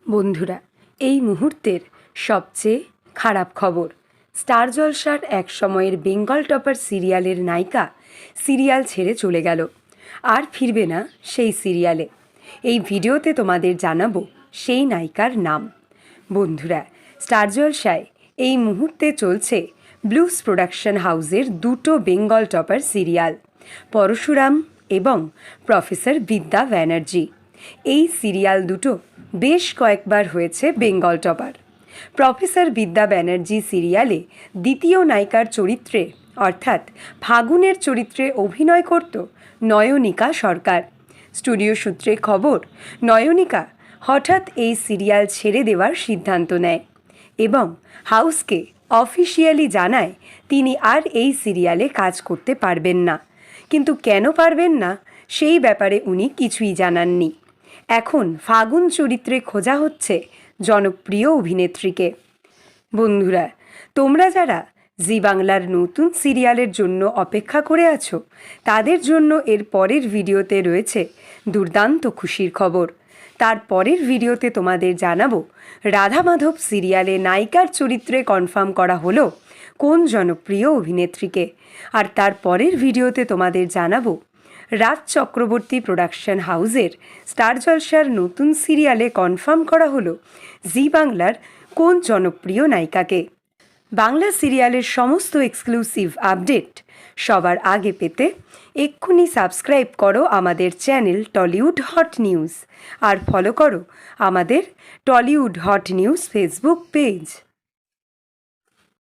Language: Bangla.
বন্ধুরা, এই মুহূর্তের সবচেয়ে খারাপ খবর, স্টার জলসার এক সময়ের বেঙ্গল টপার সিরিয়ালের নায়িকা সিরিয়াল ছেড়ে চলে গেল। আর ফিরবে না সেই সিরিয়ালে। এই ভিডিওতে তোমাদের জানাবো সেই নায়িকার নাম। বন্ধুরা, স্টার জলসায় এই মুহূর্তে চলছে ব্লুজ প্রোডাকশন হাউসের দুটো বেঙ্গল টপার সিরিয়াল, পরশুরাম এবং প্রফেসর বিদ্যা ব্যানার্জি। এই সিরিয়াল দুটো বেশ কয়েকবার হয়েছে বেঙ্গল টপার। প্রফেসর বিদ্যা ব্যানার্জি সিরিয়ালে দ্বিতীয় নায়িকার চরিত্রে অর্থাৎ ফাগুনের চরিত্রে অভিনয় করত নয়নিকা সরকার। স্টুডিও সূত্রে খবর, নয়নিকা হঠাৎ এই সিরিয়াল ছেড়ে দেওয়ার সিদ্ধান্ত নেয় এবং হাউসকে অফিসিয়ালি জানায় তিনি আর এই সিরিয়ালে কাজ করতে পারবেন না। কিন্তু কেন পারবেন না সেই ব্যাপারে উনি কিছুই জানাননি। এখন ফাগুন চরিত্রে খোঁজা হচ্ছে জনপ্রিয় অভিনেত্রীকে। বন্ধুরা, তোমরা যারা জি বাংলার নতুন সিরিয়ালের জন্য অপেক্ষা করে আছো, তাদের জন্য এর পরের ভিডিওতে রয়েছে দুর্দান্ত খুশির খবর। তার পরের ভিডিওতে তোমাদের জানাবো রাধা মাধব সিরিয়ালে নায়িকার চরিত্রে কনফার্ম করা হলো কোন জনপ্রিয় অভিনেত্রীকে। আর তার পরের ভিডিওতে তোমাদের জানাবো রাজ চক্রবর্তী প্রোডাকশন হাউসের স্টার জলসার নতুন সিরিয়ালে কনফার্ম করা হলো জি বাংলার কোন জনপ্রিয় নায়িকাকে। বাংলা সিরিয়ালের সমস্ত এক্সক্লুসিভ আপডেট সবার আগে পেতে এক্ষুনি সাবস্ক্রাইব করো আমাদের চ্যানেল টলিউড হট নিউজ, আর ফলো করো আমাদের Tollywood hot news Facebook page.